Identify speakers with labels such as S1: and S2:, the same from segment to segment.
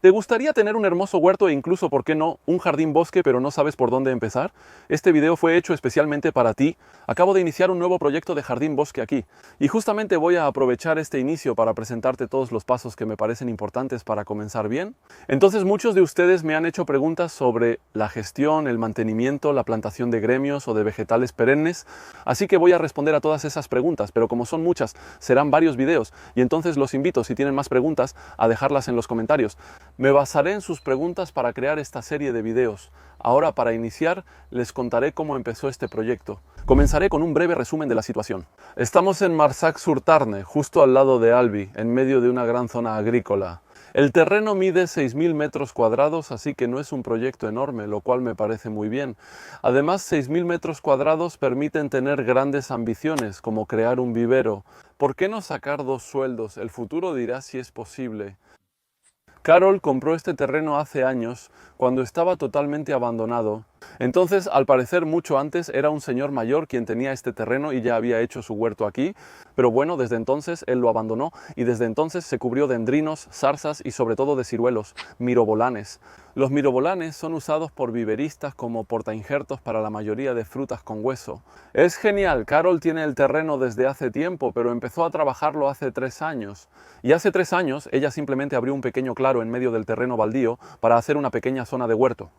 S1: ¿Te gustaría tener un hermoso huerto e incluso, por qué no, un jardín bosque, pero no sabes por dónde empezar? Este video fue hecho especialmente para ti. Acabo de iniciar un nuevo proyecto de jardín bosque aquí y justamente voy a aprovechar este inicio para presentarte todos los pasos que me parecen importantes para comenzar bien. Entonces, muchos de ustedes me han hecho preguntas sobre la gestión, el mantenimiento, la plantación de gremios o de vegetales perennes, así que voy a responder a todas esas preguntas, pero como son muchas, serán varios videos y entonces los invito, si tienen más preguntas, a dejarlas en los comentarios. Me basaré en sus preguntas para crear esta serie de videos. Ahora, para iniciar, les contaré cómo empezó este proyecto. Comenzaré con un breve resumen de la situación. Estamos en Marsac-sur-Tarn, justo al lado de Albi, en medio de una gran zona agrícola. El terreno mide 6.000 metros cuadrados, así que no es un proyecto enorme, lo cual me parece muy bien. Además, 6.000 metros cuadrados permiten tener grandes ambiciones, como crear un vivero. ¿Por qué no sacar 2 sueldos? El futuro dirá si es posible. Carol compró este terreno hace años, cuando estaba totalmente abandonado. Entonces, al parecer mucho antes, era un señor mayor quien tenía este terreno y ya había hecho su huerto aquí, pero bueno, desde entonces él lo abandonó y desde entonces se cubrió de endrinos, zarzas y sobre todo de ciruelos, mirobolanes. Los mirobolanes son usados por viveristas como portainjertos para la mayoría de frutas con hueso. Es genial, Carol tiene el terreno desde hace tiempo, pero empezó a trabajarlo hace 3 años. Y hace 3 años ella simplemente abrió un pequeño claro en medio del terreno baldío para hacer una pequeña zona de huerto.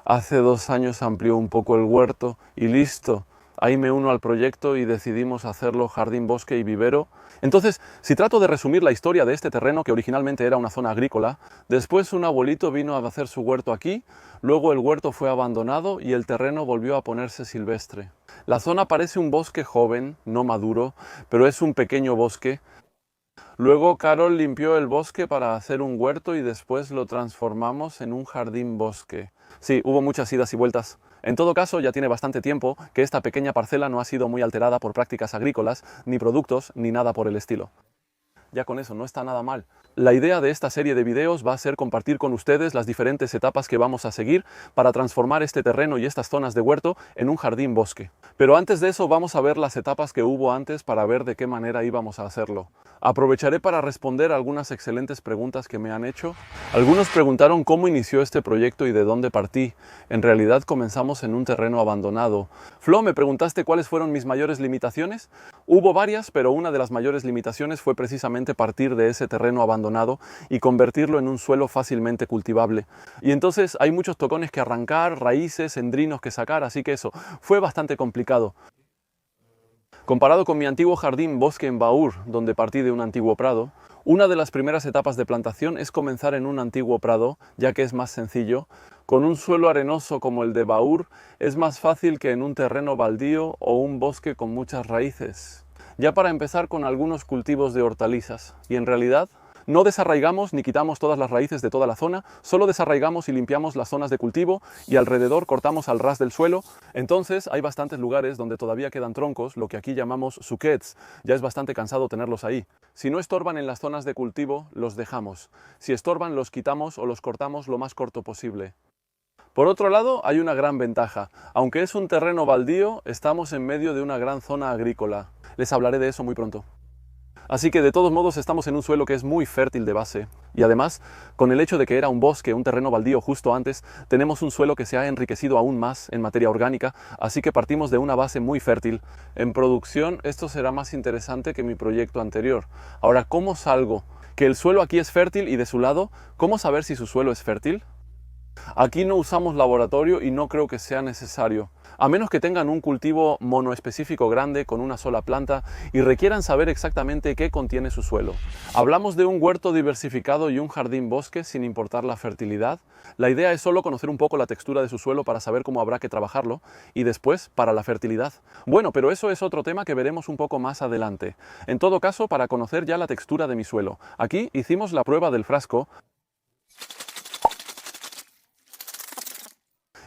S1: Hace 2 años amplió un poco el huerto y listo. Ahí me uno al proyecto y decidimos hacerlo jardín, bosque y vivero. Entonces, si trato de resumir la historia de este terreno, que originalmente era una zona agrícola, después un abuelito vino a hacer su huerto aquí, luego el huerto fue abandonado y el terreno volvió a ponerse silvestre. La zona parece un bosque joven, no maduro, pero es un pequeño bosque. Luego Carol limpió el bosque para hacer un huerto y después lo transformamos en un jardín bosque. Sí, hubo muchas idas y vueltas. En todo caso, ya tiene bastante tiempo que esta pequeña parcela no ha sido muy alterada por prácticas agrícolas, ni productos, ni nada por el estilo. Ya con eso no está nada mal. La idea de esta serie de videos va a ser compartir con ustedes las diferentes etapas que vamos a seguir para transformar este terreno y estas zonas de huerto en un jardín bosque. Pero antes de eso vamos a ver las etapas que hubo antes para ver de qué manera íbamos a hacerlo. Aprovecharé para responder algunas excelentes preguntas que me han hecho. Algunos preguntaron cómo inició este proyecto y de dónde partí. En realidad comenzamos en un terreno abandonado. Flo, me preguntaste cuáles fueron mis mayores limitaciones. Hubo varias, pero una de las mayores limitaciones fue precisamente partir de ese terreno abandonado y convertirlo en un suelo fácilmente cultivable. Y entonces hay muchos tocones que arrancar, raíces, endrinos que sacar, así que eso fue bastante complicado. Comparado con mi antiguo jardín bosque en Baur, donde partí de un antiguo prado, una de las primeras etapas de plantación es comenzar en un antiguo prado, ya que es más sencillo. Con un suelo arenoso como el de Baur, es más fácil que en un terreno baldío o un bosque con muchas raíces. Ya para empezar con algunos cultivos de hortalizas, y en realidad no desarraigamos ni quitamos todas las raíces de toda la zona, solo desarraigamos y limpiamos las zonas de cultivo y alrededor cortamos al ras del suelo. Entonces hay bastantes lugares donde todavía quedan troncos, lo que aquí llamamos suquets. Ya es bastante cansado tenerlos ahí. Si no estorban en las zonas de cultivo, los dejamos. Si estorban, los quitamos o los cortamos lo más corto posible. Por otro lado, hay una gran ventaja. Aunque es un terreno baldío, estamos en medio de una gran zona agrícola. Les hablaré de eso muy pronto. Así que de todos modos estamos en un suelo que es muy fértil de base. Y además, con el hecho de que era un bosque, un terreno baldío justo antes, tenemos un suelo que se ha enriquecido aún más en materia orgánica, así que partimos de una base muy fértil. En producción esto será más interesante que mi proyecto anterior. Ahora, ¿cómo salgo? Que el suelo aquí es fértil y de su lado, ¿cómo saber si su suelo es fértil? Aquí no usamos laboratorio y no creo que sea necesario, a menos que tengan un cultivo monoespecífico grande con una sola planta y requieran saber exactamente qué contiene su suelo. Hablamos de un huerto diversificado y un jardín bosque sin importar la fertilidad. La idea es solo conocer un poco la textura de su suelo para saber cómo habrá que trabajarlo y después para la fertilidad. Bueno, pero eso es otro tema que veremos un poco más adelante. En todo caso, para conocer ya la textura de mi suelo, aquí hicimos la prueba del frasco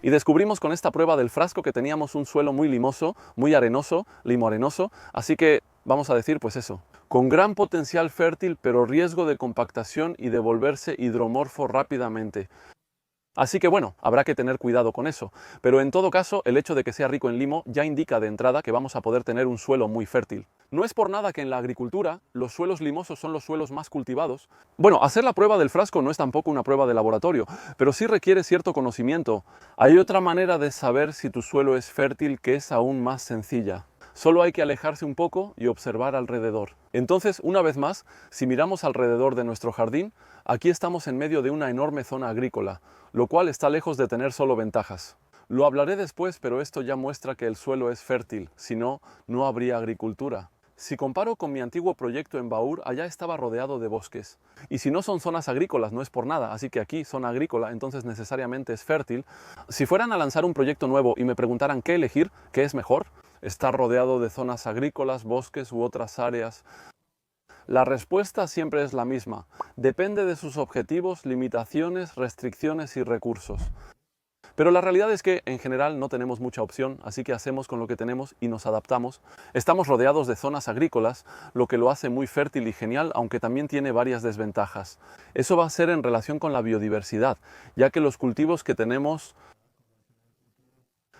S1: y descubrimos con esta prueba del frasco que teníamos un suelo muy limoso, muy arenoso, limoarenoso, así que vamos a decir pues eso, con gran potencial fértil pero riesgo de compactación y de volverse hidromorfo rápidamente. Así que bueno, habrá que tener cuidado con eso, pero en todo caso el hecho de que sea rico en limo ya indica de entrada que vamos a poder tener un suelo muy fértil. No es por nada que en la agricultura los suelos limosos son los suelos más cultivados. Bueno, hacer la prueba del frasco no es tampoco una prueba de laboratorio, pero sí requiere cierto conocimiento. Hay otra manera de saber si tu suelo es fértil que es aún más sencilla. Solo hay que alejarse un poco y observar alrededor. Entonces, una vez más, si miramos alrededor de nuestro jardín, aquí estamos en medio de una enorme zona agrícola, lo cual está lejos de tener solo ventajas. Lo hablaré después, pero esto ya muestra que el suelo es fértil, si no, no habría agricultura. Si comparo con mi antiguo proyecto en Baur, allá estaba rodeado de bosques. Y si no son zonas agrícolas, no es por nada, así que aquí, zona agrícola, entonces necesariamente es fértil. Si fueran a lanzar un proyecto nuevo y me preguntaran qué elegir, qué es mejor, estar rodeado de zonas agrícolas, bosques u otras áreas. La respuesta siempre es la misma. Depende de sus objetivos, limitaciones, restricciones y recursos. Pero la realidad es que en general no tenemos mucha opción, así que hacemos con lo que tenemos y nos adaptamos. Estamos rodeados de zonas agrícolas, lo que lo hace muy fértil y genial, aunque también tiene varias desventajas. Eso va a ser en relación con la biodiversidad, ya que los cultivos que tenemos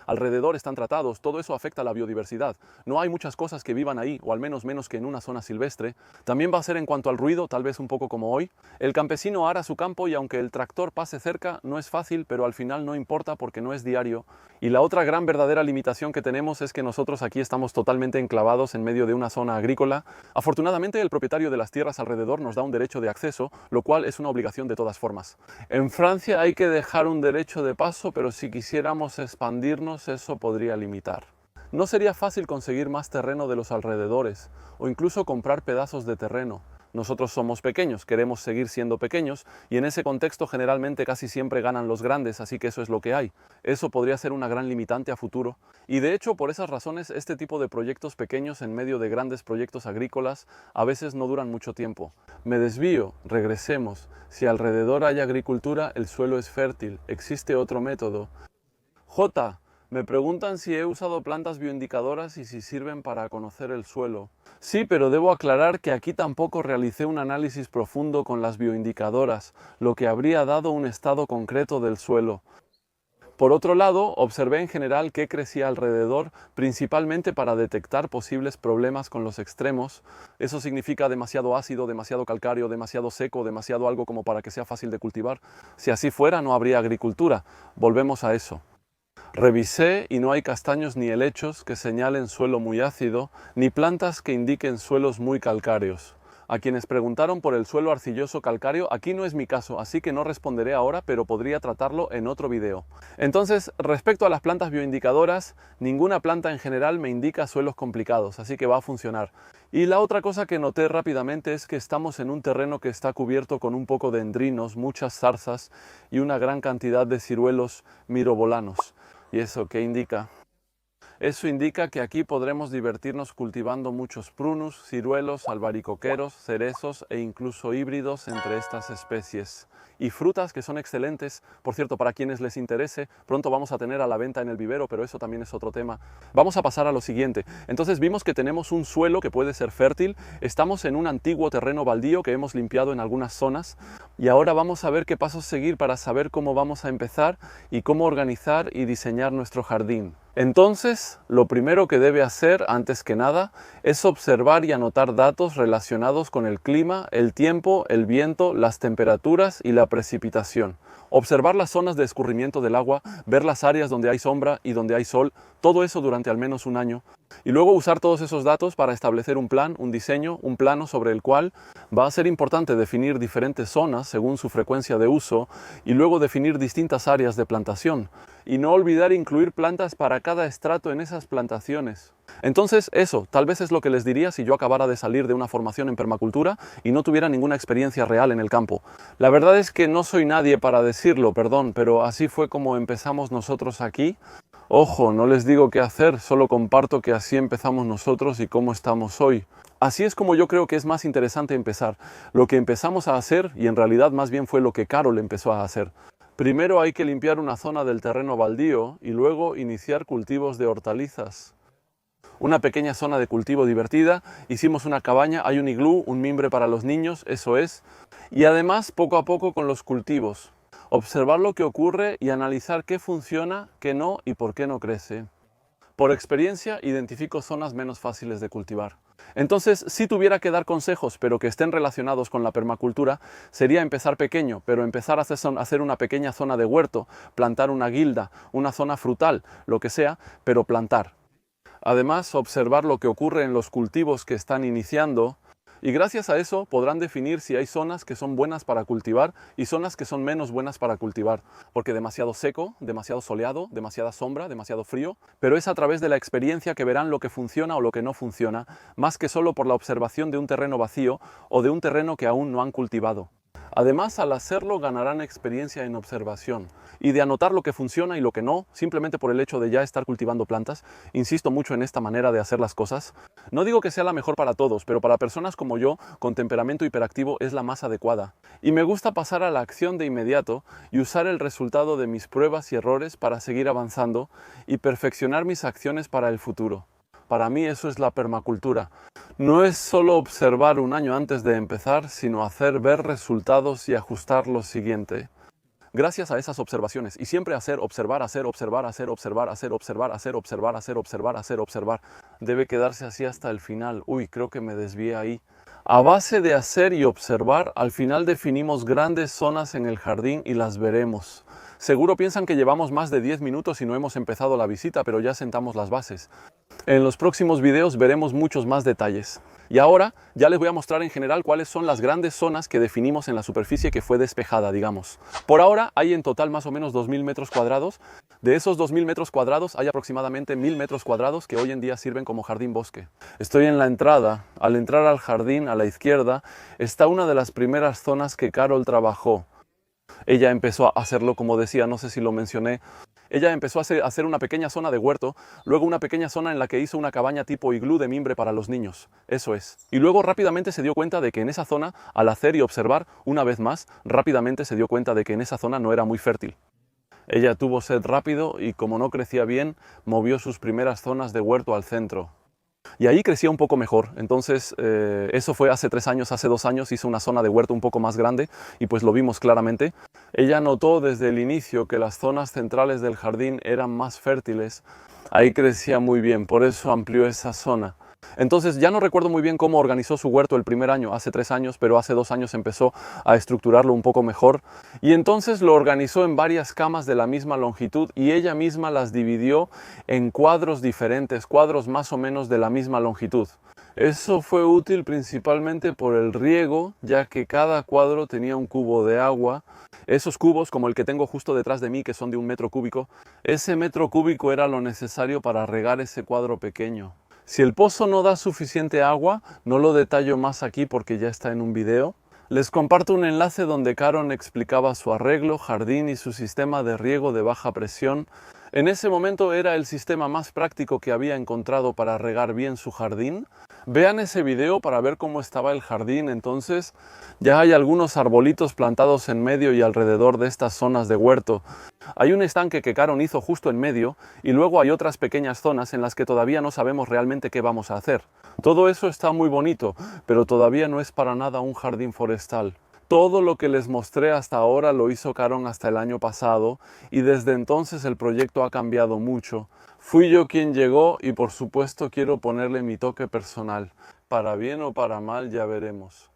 S1: alrededor están tratados, todo eso afecta a la biodiversidad. No hay muchas cosas que vivan ahí, o al menos menos que en una zona silvestre. También va a ser en cuanto al ruido, tal vez un poco como hoy. El campesino ara su campo y aunque el tractor pase cerca, no es fácil, pero al final no importa porque no es diario. Y la otra gran verdadera limitación que tenemos es que nosotros aquí estamos totalmente enclavados en medio de una zona agrícola. Afortunadamente el propietario de las tierras alrededor nos da un derecho de acceso, lo cual es una obligación de todas formas. En Francia hay que dejar un derecho de paso, pero si quisiéramos expandirnos, eso podría limitar. No sería fácil conseguir más terreno de los alrededores o incluso comprar pedazos de terreno. Nosotros somos pequeños, queremos seguir siendo pequeños y en ese contexto generalmente casi siempre ganan los grandes, así que eso es lo que hay. Eso podría ser una gran limitante a futuro y de hecho por esas razones este tipo de proyectos pequeños en medio de grandes proyectos agrícolas a veces no duran mucho tiempo. Me desvío, regresemos. Si alrededor hay agricultura, el suelo es fértil. ¿Existe otro método? J. Me preguntan si he usado plantas bioindicadoras y si sirven para conocer el suelo. Sí, pero debo aclarar que aquí tampoco realicé un análisis profundo con las bioindicadoras, lo que habría dado un estado concreto del suelo. Por otro lado, observé en general qué crecía alrededor, principalmente para detectar posibles problemas con los extremos. Eso significa demasiado ácido, demasiado calcáreo, demasiado seco, demasiado algo como para que sea fácil de cultivar. Si así fuera, no habría agricultura. Volvemos a eso. Revisé y no hay castaños ni helechos que señalen suelo muy ácido, ni plantas que indiquen suelos muy calcáreos. A quienes preguntaron por el suelo arcilloso calcáreo, aquí no es mi caso, así que no responderé ahora, pero podría tratarlo en otro video. Entonces, respecto a las plantas bioindicadoras, ninguna planta en general me indica suelos complicados, así que va a funcionar. Y la otra cosa que noté rápidamente es que estamos en un terreno que está cubierto con un poco de endrinos, muchas zarzas y una gran cantidad de ciruelos mirovolanos. ¿Y eso qué indica? Eso indica que aquí podremos divertirnos cultivando muchos prunus, ciruelos, albaricoqueros, cerezos e incluso híbridos entre estas especies. Y frutas que son excelentes, por cierto, para quienes les interese, pronto vamos a tener a la venta en el vivero, pero eso también es otro tema. Vamos a pasar a lo siguiente. Entonces vimos que tenemos un suelo que puede ser fértil, estamos en un antiguo terreno baldío que hemos limpiado en algunas zonas y ahora vamos a ver qué pasos seguir para saber cómo vamos a empezar y cómo organizar y diseñar nuestro jardín. Entonces, lo primero que debe hacer, antes que nada, es observar y anotar datos relacionados con el clima, el tiempo, el viento, las temperaturas y la precipitación. Observar las zonas de escurrimiento del agua, ver las áreas donde hay sombra y donde hay sol, todo eso durante al menos un año. Y luego usar todos esos datos para establecer un plan, un diseño, un plano sobre el cual va a ser importante definir diferentes zonas según su frecuencia de uso y luego definir distintas áreas de plantación. Y no olvidar incluir plantas para cada estrato en esas plantaciones. Entonces eso, tal vez es lo que les diría si yo acabara de salir de una formación en permacultura y no tuviera ninguna experiencia real en el campo. La verdad es que no soy nadie para decirlo, perdón, pero así fue como empezamos nosotros aquí. Ojo, no les digo qué hacer, solo comparto que así empezamos nosotros y cómo estamos hoy. Así es como yo creo que es más interesante empezar. Lo que empezamos a hacer, y en realidad más bien fue lo que Carol empezó a hacer. Primero hay que limpiar una zona del terreno baldío y luego iniciar cultivos de hortalizas. Una pequeña zona de cultivo divertida, hicimos una cabaña, hay un iglú, un mimbre para los niños, eso es. Y además poco a poco con los cultivos. observar lo que ocurre y analizar qué funciona, qué no y por qué no crece. Por experiencia, identifico zonas menos fáciles de cultivar. Entonces, si tuviera que dar consejos, pero que estén relacionados con la permacultura, sería empezar pequeño, pero empezar a hacer una pequeña zona de huerto, plantar una guilda, una zona frutal, lo que sea, pero plantar. Además, observar lo que ocurre en los cultivos que están iniciando, y gracias a eso podrán definir si hay zonas que son buenas para cultivar y zonas que son menos buenas para cultivar, porque demasiado seco, demasiado soleado, demasiada sombra, demasiado frío, pero es a través de la experiencia que verán lo que funciona o lo que no funciona, más que solo por la observación de un terreno vacío o de un terreno que aún no han cultivado. Además, al hacerlo ganarán experiencia en observación y de anotar lo que funciona y lo que no, simplemente por el hecho de ya estar cultivando plantas. Insisto mucho en esta manera de hacer las cosas. No digo que sea la mejor para todos, pero para personas como yo, con temperamento hiperactivo, es la más adecuada. Y me gusta pasar a la acción de inmediato y usar el resultado de mis pruebas y errores para seguir avanzando y perfeccionar mis acciones para el futuro. Para mí eso es la permacultura. No es solo observar un año antes de empezar, sino hacer ver resultados y ajustar lo siguiente. Gracias a esas observaciones, y siempre hacer, observar, hacer, observar, hacer, observar, hacer, observar, hacer, observar, hacer, observar, hacer, observar. Debe quedarse así hasta el final. Uy, creo que me desvié ahí. A base de hacer y observar, al final definimos grandes zonas en el jardín y las veremos. Seguro piensan que llevamos más de 10 minutos y no hemos empezado la visita, pero ya sentamos las bases. En los próximos videos veremos muchos más detalles. Y ahora ya les voy a mostrar en general cuáles son las grandes zonas que definimos en la superficie que fue despejada, digamos. Por ahora hay en total más o menos 2000 metros cuadrados. De esos 2000 metros cuadrados hay aproximadamente 1000 metros cuadrados que hoy en día sirven como jardín bosque. Estoy en la entrada. Al entrar al jardín, a la izquierda, está una de las primeras zonas que Carol trabajó. Ella empezó a hacerlo, como decía, no sé si lo mencioné. Ella empezó a hacer una pequeña zona de huerto, luego una pequeña zona en la que hizo una cabaña tipo iglú de mimbre para los niños. Eso es. Y luego rápidamente se dio cuenta de que en esa zona, al hacer y observar, una vez más, rápidamente se dio cuenta de que en esa zona no era muy fértil. Ella tuvo sed rápido y, como no crecía bien, movió sus primeras zonas de huerto al centro. Y ahí crecía un poco mejor. Entonces eso fue hace 3 años, hace 2 años hizo una zona de huerto un poco más grande y pues lo vimos claramente. Ella notó desde el inicio que las zonas centrales del jardín eran más fértiles. Ahí crecía muy bien, por eso amplió esa zona. Entonces ya no recuerdo muy bien cómo organizó su huerto el primer año, hace 3 años, pero hace 2 años empezó a estructurarlo un poco mejor. Y entonces lo organizó en varias camas de la misma longitud y ella misma las dividió en cuadros diferentes, cuadros más o menos de la misma longitud. Eso fue útil principalmente por el riego, ya que cada cuadro tenía un cubo de agua. Esos cubos, como el que tengo justo detrás de mí, que son de 1 metro cúbico, ese metro cúbico era lo necesario para regar ese cuadro pequeño. Si el pozo no da suficiente agua, no lo detallo más aquí porque ya está en un video. Les comparto un enlace donde Caron explicaba su arreglo, jardín y su sistema de riego de baja presión. En ese momento era el sistema más práctico que había encontrado para regar bien su jardín. Vean ese video para ver cómo estaba el jardín. Entonces ya hay algunos arbolitos plantados en medio y alrededor de estas zonas de huerto. Hay un estanque que Caron hizo justo en medio y luego hay otras pequeñas zonas en las que todavía no sabemos realmente qué vamos a hacer. Todo eso está muy bonito, pero todavía no es para nada un jardín forestal. Todo lo que les mostré hasta ahora lo hizo Caron hasta el año pasado y desde entonces el proyecto ha cambiado mucho. Fui yo quien llegó y por supuesto quiero ponerle mi toque personal. Para bien o para mal ya veremos.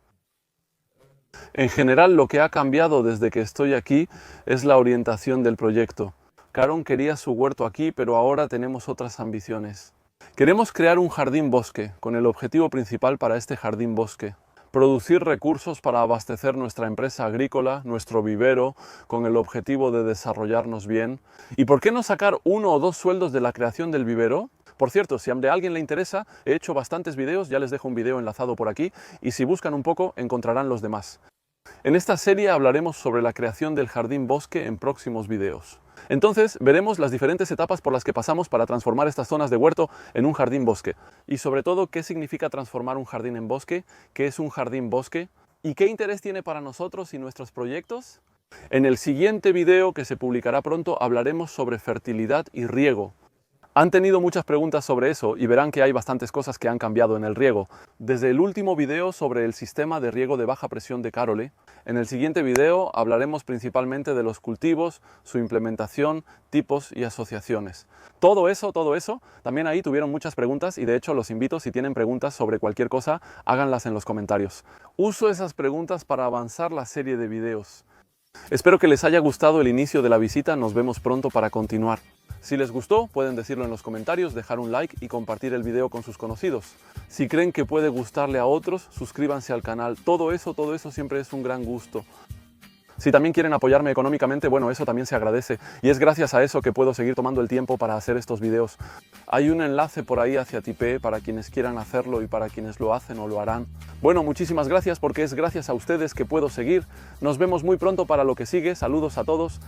S1: En general lo que ha cambiado desde que estoy aquí es la orientación del proyecto. Caron quería su huerto aquí, pero ahora tenemos otras ambiciones. Queremos crear un jardín bosque, con el objetivo principal para este jardín bosque. Producir recursos para abastecer nuestra empresa agrícola, nuestro vivero, con el objetivo de desarrollarnos bien. ¿Y por qué no sacar 1 o 2 sueldos de la creación del vivero? Por cierto, si a alguien le interesa, he hecho bastantes videos, ya les dejo un video enlazado por aquí, y si buscan un poco encontrarán los demás. En esta serie hablaremos sobre la creación del jardín bosque en próximos videos. Entonces veremos las diferentes etapas por las que pasamos para transformar estas zonas de huerto en un jardín bosque. Y sobre todo, qué significa transformar un jardín en bosque, qué es un jardín bosque y qué interés tiene para nosotros y nuestros proyectos. En el siguiente video, que se publicará pronto, hablaremos sobre fertilidad y riego. Han tenido muchas preguntas sobre eso y verán que hay bastantes cosas que han cambiado en el riego. Desde el último video sobre el sistema de riego de baja presión de Carole, en el siguiente video hablaremos principalmente de los cultivos, su implementación, tipos y asociaciones. Todo eso, también ahí tuvieron muchas preguntas y de hecho los invito, si tienen preguntas sobre cualquier cosa, háganlas en los comentarios. Uso esas preguntas para avanzar la serie de videos. Espero que les haya gustado el inicio de la visita, nos vemos pronto para continuar. Si les gustó, pueden decirlo en los comentarios, dejar un like y compartir el video con sus conocidos. Si creen que puede gustarle a otros, suscríbanse al canal. Todo eso siempre es un gran gusto. Si también quieren apoyarme económicamente, bueno, eso también se agradece. Y es gracias a eso que puedo seguir tomando el tiempo para hacer estos videos. Hay un enlace por ahí hacia Tipeee para quienes quieran hacerlo y para quienes lo hacen o lo harán. Bueno, muchísimas gracias porque es gracias a ustedes que puedo seguir. Nos vemos muy pronto para lo que sigue. Saludos a todos.